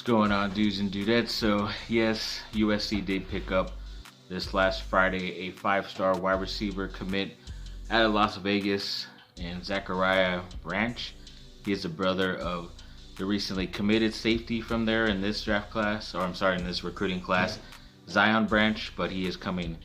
going on, dudes and dudettes? So yes, USC did pick up this last Friday a five-star wide receiver commit out of Las Vegas, and Zachariah Branch. He is the brother of the recently committed safety from there in this draft class, in this recruiting class, Zion Branch, but he is coming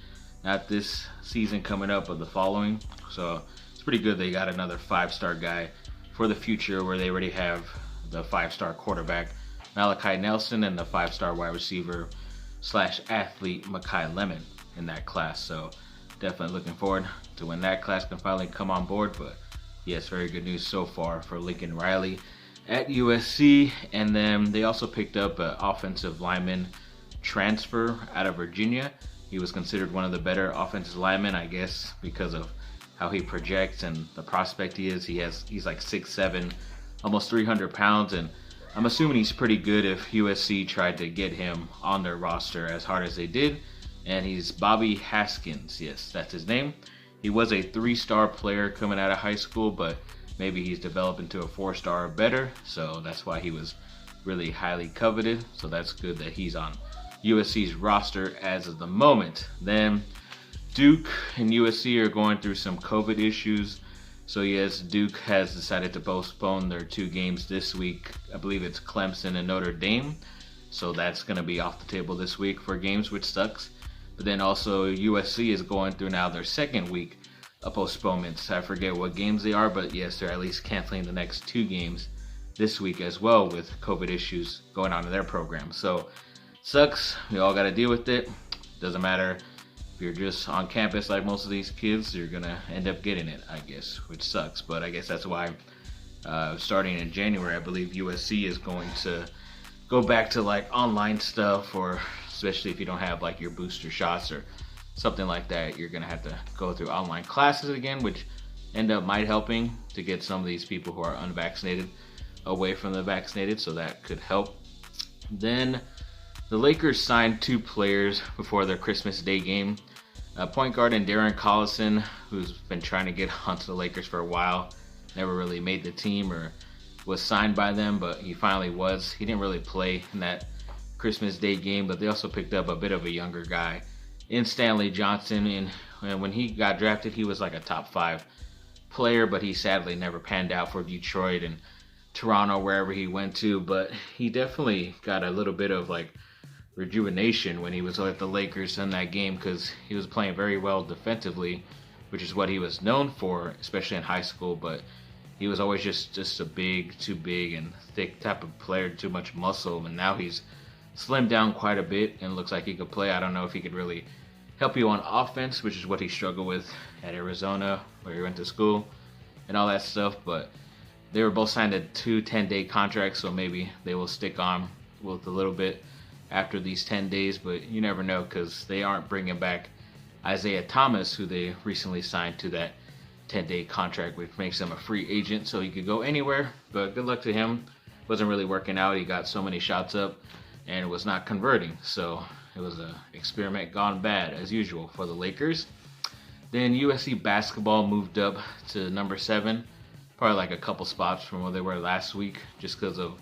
not this season coming up, but the following. So it's pretty good they got another five-star guy for the future, where they already have the five-star quarterback Malachi Nelson and the five-star wide receiver / athlete Makai Lemon in that class. So definitely looking forward to when that class can finally come on board. But yes, very good news so far for Lincoln Riley at USC. And then they also picked up an offensive lineman transfer out of Virginia. He was considered one of the better offensive linemen, I guess, because of how he projects and the prospect he is. He's like 6'7", almost 300 pounds, and I'm assuming he's pretty good if USC tried to get him on their roster as hard as they did. And he's Bobby Haskins. Yes, that's his name. He was a 3-star player coming out of high school, but maybe he's developed into a 4-star or better. So that's why he was really highly coveted. So that's good that he's on USC's roster as of the moment. Then Duke and USC are going through some COVID issues. So yes, Duke has decided to postpone their 2 games this week. I believe it's Clemson and Notre Dame. So that's going to be off the table this week for games, which sucks. But then also USC is going through now their 2nd week of postponements. I forget what games they are, but yes, they're at least canceling the next 2 games this week as well with COVID issues going on in their program. So sucks. We all got to deal with it. Doesn't matter. If you're just on campus like most of these kids, you're going to end up getting it, I guess, which sucks. But I guess that's why starting in January, I believe USC is going to go back to like online stuff, or especially if you don't have like your booster shots or something like that, you're going to have to go through online classes again, which end up might helping to get some of these people who are unvaccinated away from the vaccinated. So that could help. Then the Lakers signed 2 players before their Christmas Day game. Point guard and Darren Collison, who's been trying to get onto the Lakers for a while, never really made the team or was signed by them, but he finally was. He didn't really play in that Christmas Day game, but they also picked up a bit of a younger guy in Stanley Johnson. And when he got drafted, he was like a top 5 player, but he sadly never panned out for Detroit and Toronto, wherever he went to. But he definitely got a little bit of like rejuvenation when he was with the Lakers in that game, because he was playing very well defensively, which is what he was known for, especially in high school. But he was always just too big and thick type of player, too much muscle, and now he's slimmed down quite a bit and looks like he could play. I don't know if he could really help you on offense, which is what he struggled with at Arizona, where he went to school and all that stuff. But they were both signed to 2 10-day contracts, so maybe they will stick on with a little bit after these 10 days, but you never know, because they aren't bringing back Isaiah Thomas, who they recently signed to that 10-day contract, which makes him a free agent, so he could go anywhere. But good luck to him. Wasn't really working out. He got so many shots up and was not converting, so it was an experiment gone bad as usual for the Lakers. Then USC basketball moved up to number 7, probably like a couple spots from where they were last week, just because of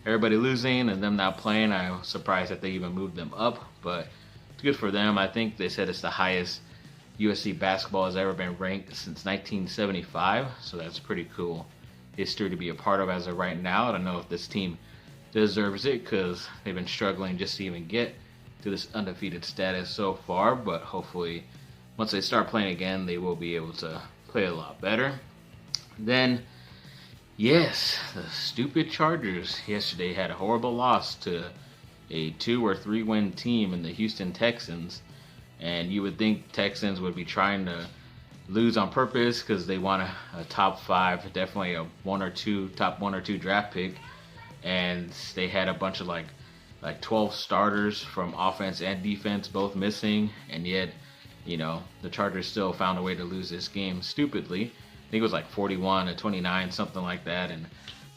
everybody losing and them not playing. I was surprised that they even moved them up, but it's good for them. I think they said it's the highest USC basketball has ever been ranked since 1975, so that's pretty cool history to be a part of as of right now. I don't know if this team deserves it, because they've been struggling just to even get to this undefeated status so far, but hopefully once they start playing again, they will be able to play a lot better. Then yes, the stupid Chargers yesterday had a horrible loss to a 2 or 3 win team in the Houston Texans. And you would think Texans would be trying to lose on purpose, because they want a top 5, definitely a top 1 or 2 draft pick. And they had a bunch of like 12 starters from offense and defense both missing. And yet, the Chargers still found a way to lose this game stupidly. I think it was like 41-29, something like that, and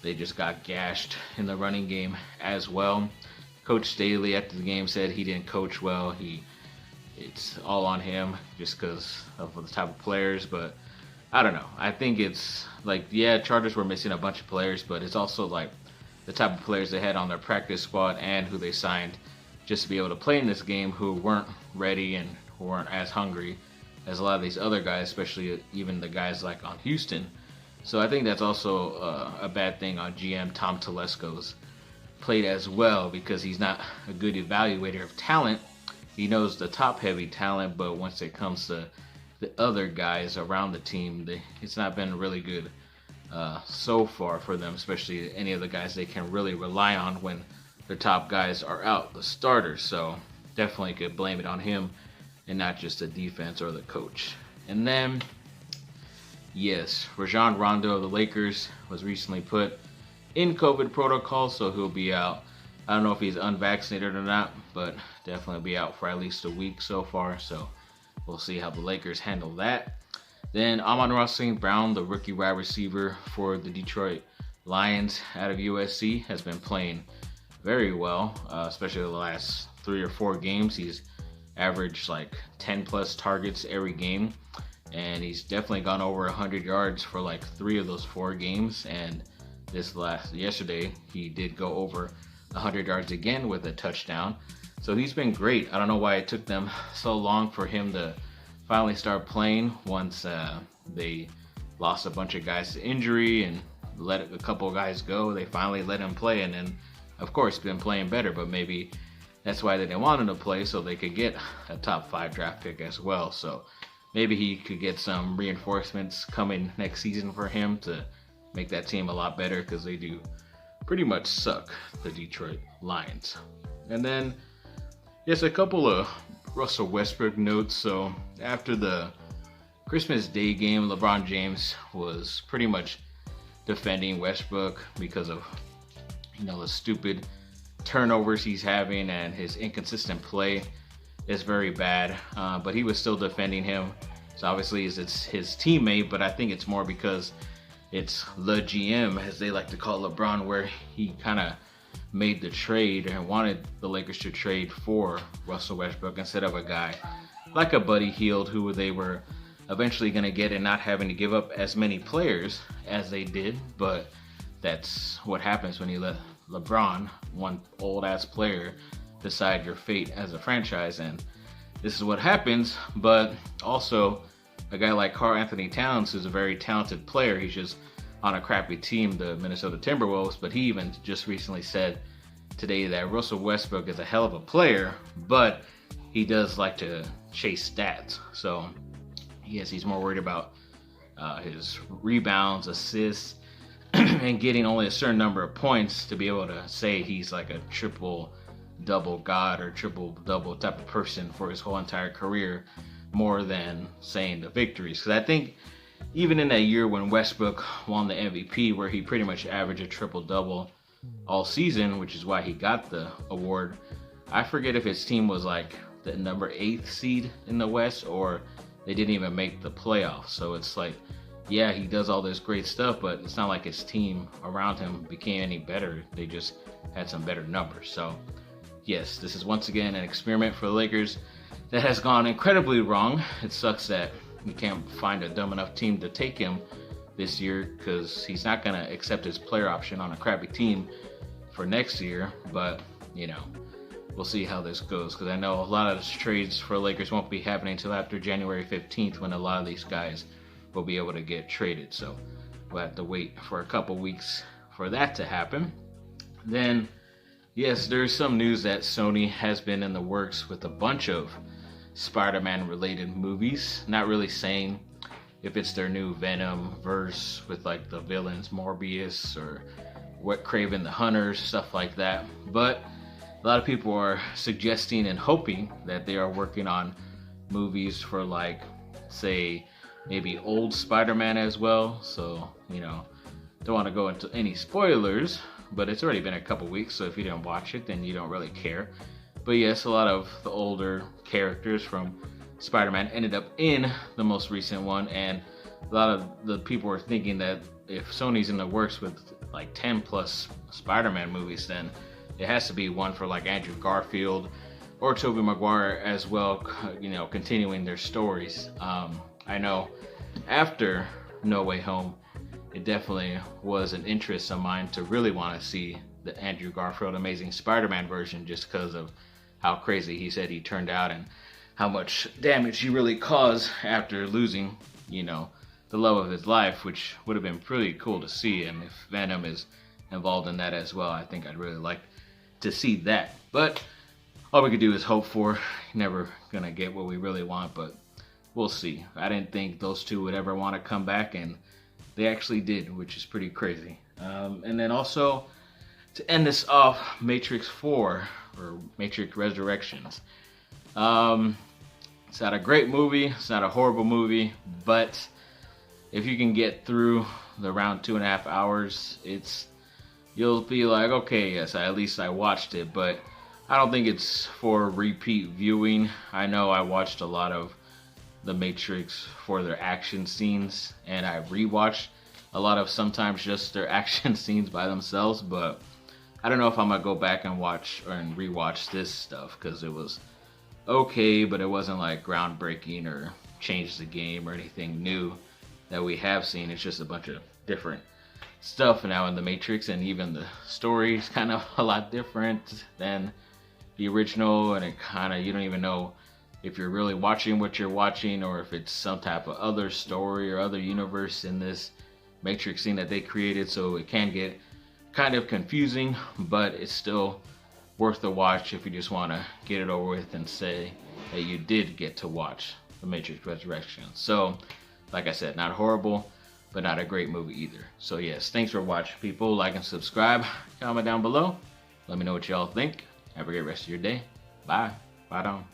they just got gashed in the running game as well. Coach Staley after the game said he didn't coach well. It's all on him just because of the type of players, but I don't know. I think it's like, yeah, Chargers were missing a bunch of players, but it's also like the type of players they had on their practice squad and who they signed just to be able to play in this game, who weren't ready and who weren't as hungry as a lot of these other guys, especially even the guys like on Houston. So I think that's also a bad thing on GM Tom Telesco's plate as well, because he's not a good evaluator of talent. He knows the top-heavy talent, but once it comes to the other guys around the team, it's not been really good so far for them, especially any of the guys they can really rely on when their top guys are out, the starters. So definitely could blame it on him and not just the defense or the coach. And then, yes, Rajon Rondo of the Lakers was recently put in COVID protocol, so he'll be out. I don't know if he's unvaccinated or not, but definitely be out for at least a week so far. So we'll see how the Lakers handle that. Then Amon-Ra St. Brown, the rookie wide receiver for the Detroit Lions out of USC, has been playing very well, especially the last 3 or 4 games. He's averaged like 10 plus targets every game, and he's definitely gone over 100 yards for like 3 of those 4 games. And yesterday he did go over 100 yards again with a touchdown. So he's been great. I don't know why it took them so long for him to finally start playing once they lost a bunch of guys to injury and let a couple of guys go. They finally let him play, and then of course been playing better, but maybe that's why they didn't want him to play, so they could get a top 5 draft pick as well. So maybe he could get some reinforcements coming next season for him to make that team a lot better, because they do pretty much suck, the Detroit Lions. And then just a couple of Russell Westbrook notes. So after the Christmas Day game, LeBron James was pretty much defending Westbrook because of, the stupid turnovers he's having, and his inconsistent play is very bad. But he was still defending him. So obviously it's his teammate, but I think it's more because it's the GM, as they like to call LeBron, where he kind of made the trade and wanted the Lakers to trade for Russell Westbrook instead of a guy like a Buddy Hield, who they were eventually going to get, and not having to give up as many players as they did. But that's what happens when you let LeBron, one old ass player, decide your fate as a franchise, and this is what happens. But also a guy like Karl-Anthony Towns, who's a very talented player, he's just on a crappy team, the Minnesota Timberwolves, but he even just recently said today that Russell Westbrook is a hell of a player, but he does like to chase stats. So yes, he's more worried about his rebounds, assists, and getting only a certain number of points to be able to say he's like a triple-double god or triple-double type of person for his whole entire career, more than saying the victories. Because I think even in that year when Westbrook won the MVP, where he pretty much averaged a triple-double all season, which is why he got the award, I forget if his team was like the number 8th seed in the West, or they didn't even make the playoffs. So it's like, yeah, he does all this great stuff, but it's not like his team around him became any better. They just had some better numbers. So yes, this is once again an experiment for the Lakers that has gone incredibly wrong. It sucks that we can't find a dumb enough team to take him this year, because he's not going to accept his player option on a crappy team for next year. But, we'll see how this goes, because I know a lot of these trades for Lakers won't be happening until after January 15th, when a lot of these guys will be able to get traded. So we'll have to wait for a couple weeks for that to happen. Then, yes, there's some news that Sony has been in the works with a bunch of Spider-Man related movies. Not really saying if it's their new Venom verse with like the villains Morbius or what, Kraven the Hunter, stuff like that. But a lot of people are suggesting and hoping that they are working on movies for, like, say, maybe old Spider-Man as well. So, don't want to go into any spoilers, but it's already been a couple weeks, so if you didn't watch it, then you don't really care. But yes, a lot of the older characters from Spider-Man ended up in the most recent one, and a lot of the people were thinking that if Sony's in the works with like 10 plus Spider-Man movies, then it has to be one for like Andrew Garfield or Tobey Maguire as well, continuing their stories. I know after No Way Home, it definitely was an interest of mine to really want to see the Andrew Garfield Amazing Spider-Man version, just because of how crazy he said he turned out and how much damage he really caused after losing, the love of his life, which would have been pretty cool to see. And if Venom is involved in that as well, I think I'd really like to see that. But all we could do is hope for. Never gonna get what we really want, but we'll see. I didn't think those two would ever want to come back, and they actually did, which is pretty crazy. And then also, to end this off, Matrix 4, or Matrix Resurrections. It's not a great movie, it's not a horrible movie, but if you can get through the around 2.5 hours, you'll be like, okay, yes, at least I watched it, but I don't think it's for repeat viewing. I know I watched a lot of The Matrix for their action scenes, and I rewatched a lot of sometimes just their action scenes by themselves, but I don't know if I'm gonna go back and watch and rewatch this stuff, because it was okay, but it wasn't like groundbreaking or changed the game or anything new that we have seen. It's just a bunch of different stuff now in The Matrix, and even the story is kind of a lot different than the original, and it kind of, you don't even know if you're really watching what you're watching or if it's some type of other story or other universe in this Matrix scene that they created. So it can get kind of confusing, but it's still worth the watch if you just want to get it over with and say that you did get to watch The Matrix Resurrections. So like I said, not horrible, but not a great movie either. So yes, thanks for watching, people. Like and subscribe, comment down below, let me know what y'all think. Have a great rest of your day. Bye. Bye down.